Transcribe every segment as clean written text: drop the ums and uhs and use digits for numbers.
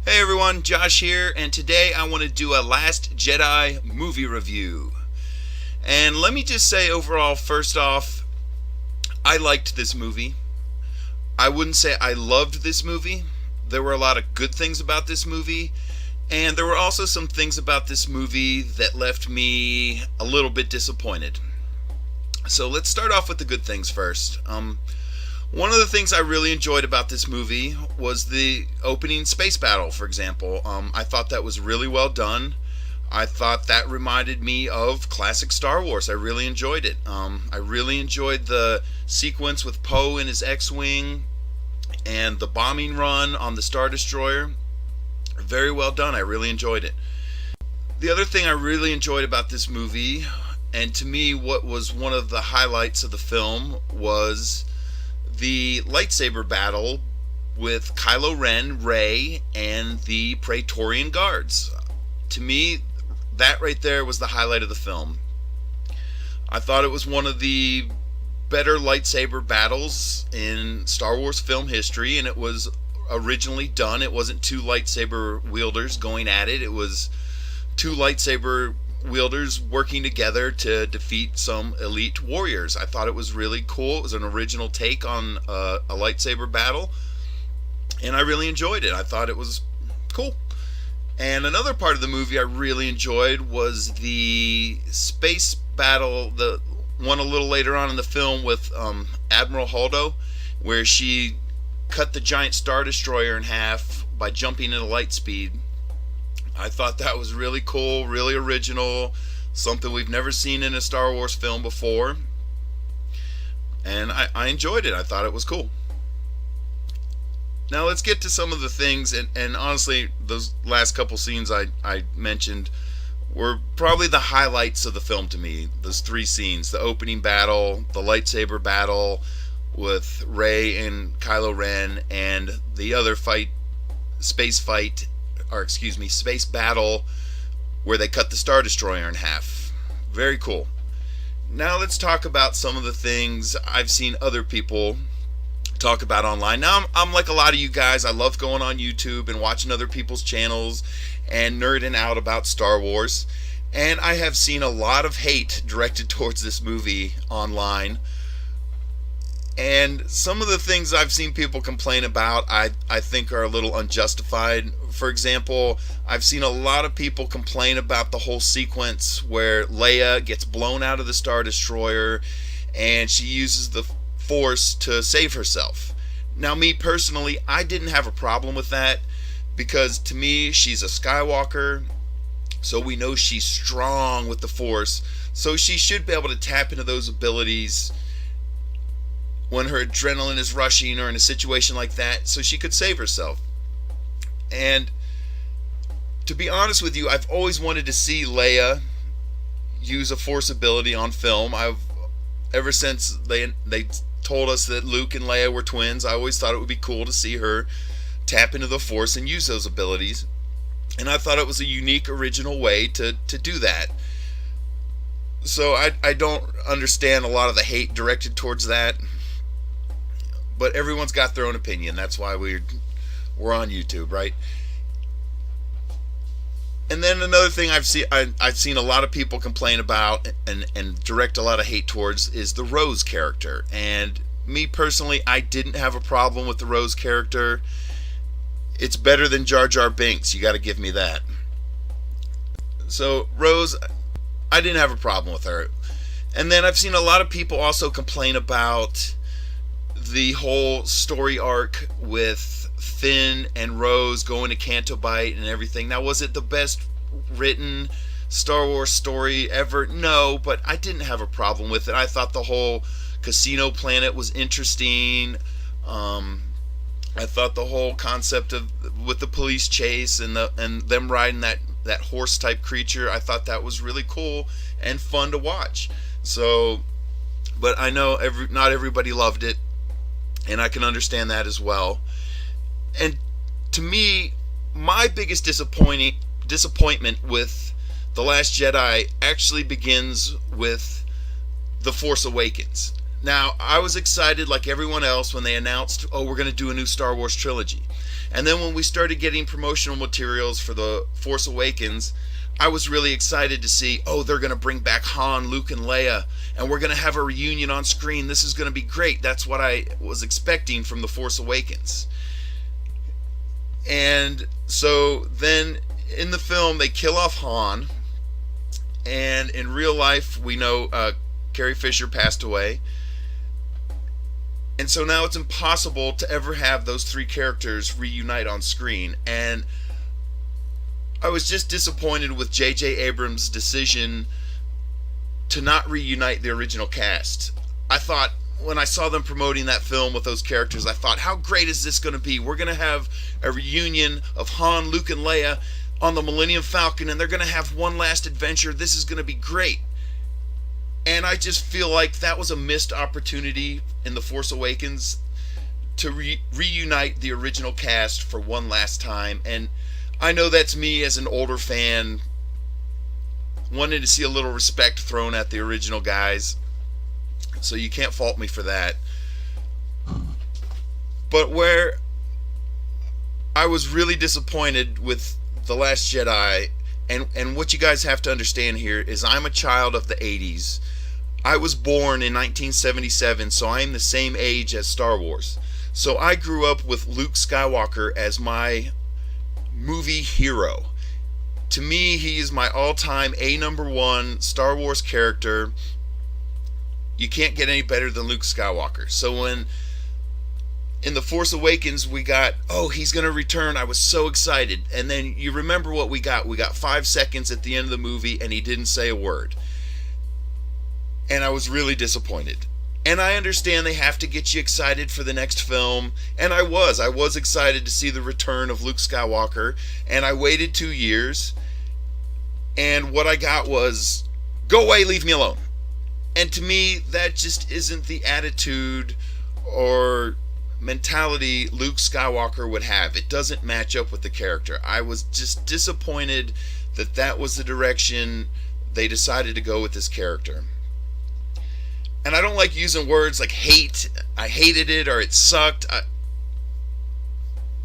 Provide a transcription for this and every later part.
Hey everyone, Josh here, and today I want to do a Last Jedi movie review. And let me just say overall, first off, I liked this movie. I wouldn't say I loved this movie. There were a lot of good things about this movie, and there were also some things about this movie that left me a little bit disappointed. So let's start off with the good things first. One of the things I really enjoyed about this movie was the opening space battle, for example. I thought that was really well done. I thought that reminded me of classic Star Wars. I really enjoyed it. I really enjoyed the sequence with Poe in his X-Wing and the bombing run on the Star Destroyer. Very well done. I really enjoyed it. The other thing I really enjoyed about this movie, and to me what was one of the highlights of the film, was the lightsaber battle with Kylo Ren, Rey, and the Praetorian Guards. To me, that right there was the highlight of the film. I thought it was one of the better lightsaber battles in Star Wars film history, and it was originally done. It wasn't two lightsaber wielders going at it. It was two lightsaber wielders working together to defeat some elite warriors. I thought it was really cool. It was an original take on a lightsaber battle, and I really enjoyed it. I thought it was cool. And another part of the movie I really enjoyed was the space battle, the one a little later on in the film with Admiral Holdo, where she cut the giant Star Destroyer in half by jumping at light speed. I thought that was really cool, really original, something we've never seen in a Star Wars film before. And I enjoyed it. I thought it was cool. Now let's get to some of the things, and honestly, those last couple scenes I mentioned were probably the highlights of the film to me. Those three scenes: the opening battle, the lightsaber battle with Rey and Kylo Ren, and the other fight, space battle where they cut the Star Destroyer in half. Very cool. Now let's talk about some of the things I've seen other people talk about online. Now I'm like a lot of you guys. I love going on YouTube and watching other people's channels and nerding out about Star Wars. And I have seen a lot of hate directed towards this movie online. And some of the things I've seen people complain about, I think are a little unjustified. For example, I've seen a lot of people complain about the whole sequence where Leia gets blown out of the Star Destroyer and she uses the Force to save herself. Now, me personally, I didn't have a problem with that, because to me, she's a Skywalker, so we know she's strong with the Force, so she should be able to tap into those abilities when her adrenaline is rushing or in a situation like that, so she could save herself. And to be honest with you, I've always wanted to see Leia use a Force ability on film. Ever since they told us that Luke and Leia were twins, I always thought it would be cool to see her tap into the Force and use those abilities. And I thought it was a unique, original way to do that. So I don't understand a lot of the hate directed towards that. But everyone's got their own opinion. That's why we're on YouTube, right? And then another thing I've seen a lot of people complain about and direct a lot of hate towards is the Rose character. And me personally, I didn't have a problem with the Rose character. It's better than Jar Jar Binks. You got to give me that. So Rose, I didn't have a problem with her. And then I've seen a lot of people also complain about the whole story arc with Finn and Rose going to Canto Bight and everything. Now, was it the best written Star Wars story ever? No, but I didn't have a problem with it. I thought the whole casino planet was interesting. I thought the whole concept of with the police chase and them riding that horse type creature, I thought that was really cool and fun to watch. So, but I know not everybody loved it, and I can understand that as well. And to me, my biggest disappointment with The Last Jedi actually begins with The Force Awakens. Now, I was excited like everyone else when they announced, oh, we're going to do a new Star Wars trilogy. And then when we started getting promotional materials for the Force Awakens, I was really excited to see, oh, they're going to bring back Han, Luke, and Leia, and we're going to have a reunion on screen. This is going to be great. That's what I was expecting from the Force Awakens. And so then in the film, they kill off Han, and in real life, we know Carrie Fisher passed away. And so now it's impossible to ever have those three characters reunite on screen. And I was just disappointed with J.J. Abrams' decision to not reunite the original cast. I thought, when I saw them promoting that film with those characters, I thought, how great is this going to be? We're going to have a reunion of Han, Luke, and Leia on the Millennium Falcon, and they're going to have one last adventure. This is going to be great. And I just feel like that was a missed opportunity in The Force Awakens to reunite the original cast for one last time. And I know that's me as an older fan wanting to see a little respect thrown at the original guys. So you can't fault me for that. But where I was really disappointed with The Last Jedi, and what you guys have to understand here is I'm a child of the 80s. I was born in 1977, so I'm the same age as Star Wars. So I grew up with Luke Skywalker as my movie hero. To me, he is my all-time #1 Star Wars character. You can't get any better than Luke Skywalker. So when in The Force Awakens we got, oh, he's going to return, I was so excited. And then you remember what we got. We got 5 seconds at the end of the movie and he didn't say a word. And I was really disappointed. And I understand they have to get you excited for the next film. And I was excited to see the return of Luke Skywalker. And I waited 2 years. And what I got was, go away, leave me alone. And to me, that just isn't the attitude or mentality Luke Skywalker would have. It doesn't match up with the character. I was just disappointed that that was the direction they decided to go with this character. And I don't like using words like hate, I hated it, or it sucked.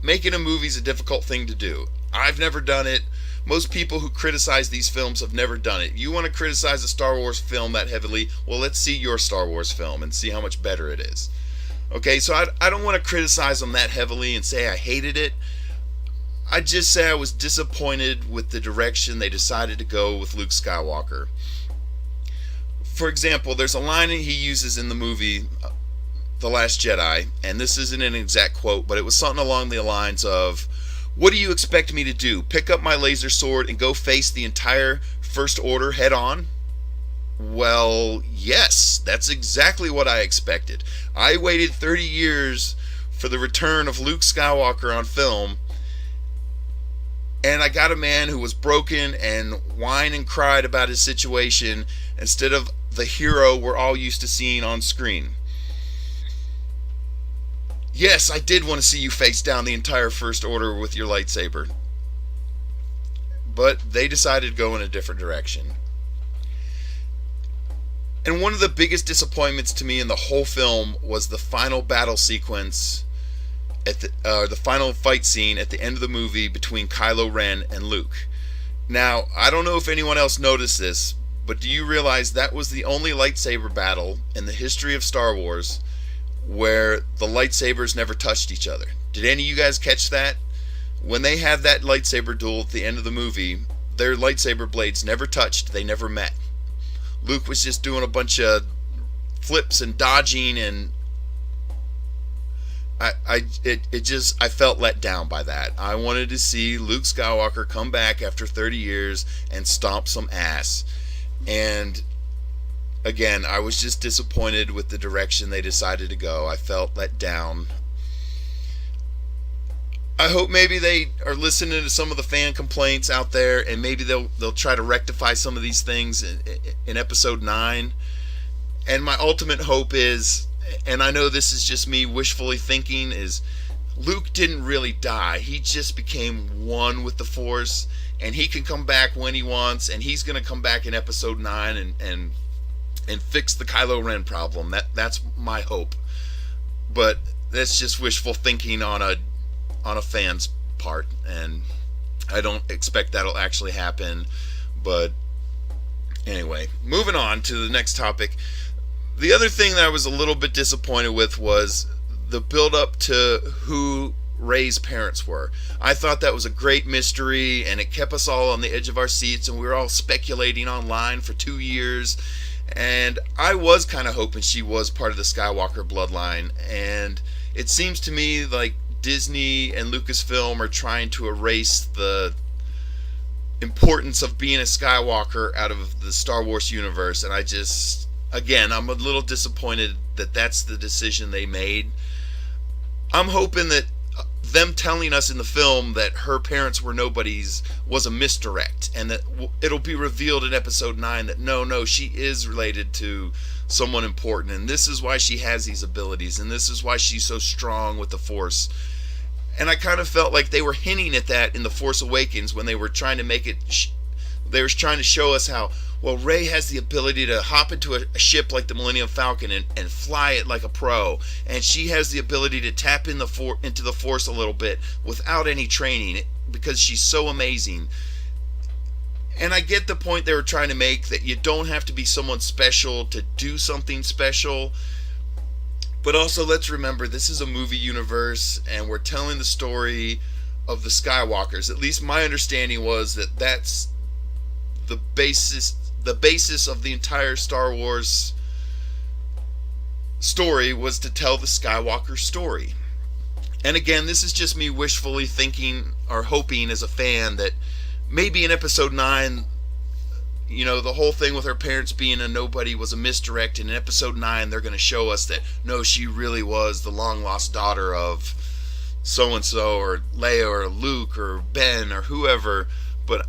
Making a movie is a difficult thing to do. I've never done it. Most people who criticize these films have never done it. You want to criticize a Star Wars film that heavily? Well, let's see your Star Wars film and see how much better it is. Okay, so I don't want to criticize them that heavily and say I hated it. I just say I was disappointed with the direction they decided to go with Luke Skywalker. For example, there's a line he uses in the movie The Last Jedi, and this isn't an exact quote, but it was something along the lines of, what do you expect me to do? Pick up my laser sword and go face the entire First Order head on? Well, yes, that's exactly what I expected. I waited 30 years for the return of Luke Skywalker on film, and I got a man who was broken and whined and cried about his situation instead of the hero we're all used to seeing on screen. Yes, I did want to see you face down the entire First Order with your lightsaber. But they decided to go in a different direction. And one of the biggest disappointments to me in the whole film was the final battle sequence, at the final fight scene at the end of the movie between Kylo Ren and Luke. Now, I don't know if anyone else noticed this, but do you realize that was the only lightsaber battle in the history of Star Wars where the lightsabers never touched each other? Did any of you guys catch that? When they had that lightsaber duel at the end of the movie, their lightsaber blades never touched, they never met. Luke was just doing a bunch of flips and dodging, and I felt let down by that. I wanted to see Luke Skywalker come back after 30 years and stomp some ass. And again, I was just disappointed with the direction they decided to go. I felt let down. I hope maybe they are listening to some of the fan complaints out there, and maybe they'll try to rectify some of these things in episode 9. And my ultimate hope is, and I know this is just me wishfully thinking, is Luke didn't really die. He just became one with the Force, and he can come back when he wants, and he's going to come back in episode 9 and and fix the Kylo Ren problem. That's my hope. But that's just wishful thinking on a fan's part, and I don't expect that'll actually happen. But anyway, moving on to the next topic. The other thing that I was a little bit disappointed with was the build up to who Rey's parents were. I thought that was a great mystery, and it kept us all on the edge of our seats, and we were all speculating online for 2 years. And I was kind of hoping she was part of the Skywalker bloodline, and it seems to me like Disney and Lucasfilm are trying to erase the importance of being a Skywalker out of the Star Wars universe. And again, I'm a little disappointed that that's the decision they made. I'm hoping that them telling us in the film that her parents were nobodies was a misdirect, and that it'll be revealed in episode 9 that no, she is related to someone important, and this is why she has these abilities, and this is why she's so strong with the Force. And I kind of felt like they were hinting at that in The Force Awakens when they were trying to make it they were trying to show us how, well, Rey has the ability to hop into a ship like the Millennium Falcon and fly it like a pro, and she has the ability to tap into the Force a little bit without any training because she's so amazing. And I get the point they were trying to make, that you don't have to be someone special to do something special. But also, let's remember, this is a movie universe, and we're telling the story of the Skywalkers. At least my understanding was that that's the basis of the entire Star Wars story, was to tell the Skywalker story. And again, this is just me wishfully thinking or hoping as a fan that maybe in episode 9, the whole thing with her parents being a nobody was a misdirect, and in episode 9 they're going to show us that no, she really was the long lost daughter of so and so, or Leia, or Luke, or Ben, or whoever. But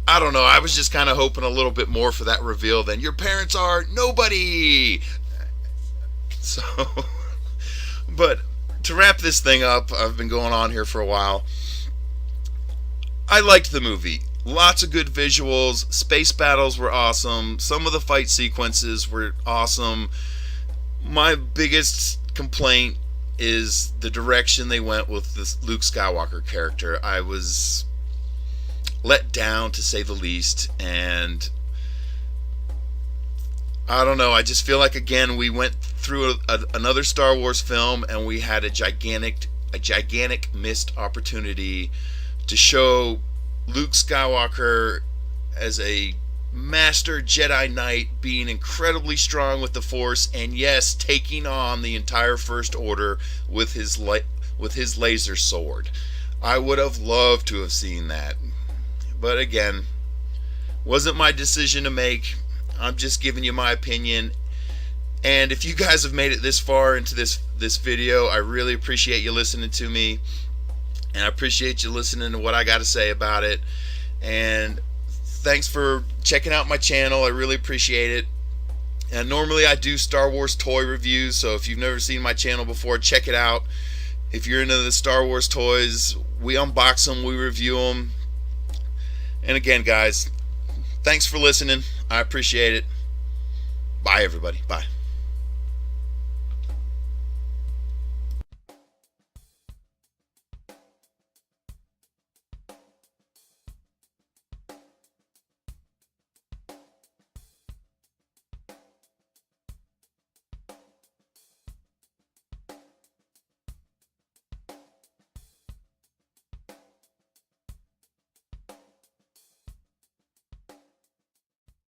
I don't know, I was just kind of hoping a little bit more for that reveal than your parents are nobody. So, but to wrap this thing up, I've been going on here for a while. I liked the movie. Lots of good visuals. Space battles were awesome. Some of the fight sequences were awesome. My biggest complaint is the direction they went with this Luke Skywalker character. I was let down, to say the least, and I don't know, I just feel like, again, we went through another Star Wars film, and we had a gigantic missed opportunity to show Luke Skywalker as a master Jedi Knight, being incredibly strong with the Force, and yes, taking on the entire First Order with his laser sword. I would have loved to have seen that. But again, wasn't my decision to make. I'm just giving you my opinion. And if you guys have made it this far into this video, I really appreciate you listening to me. And I appreciate you listening to what I got to say about it. And thanks for checking out my channel. I really appreciate it. And normally I do Star Wars toy reviews, so if you've never seen my channel before, check it out. If you're into the Star Wars toys, we unbox them, we review them. And again, guys, thanks for listening. I appreciate it. Bye, everybody. Bye.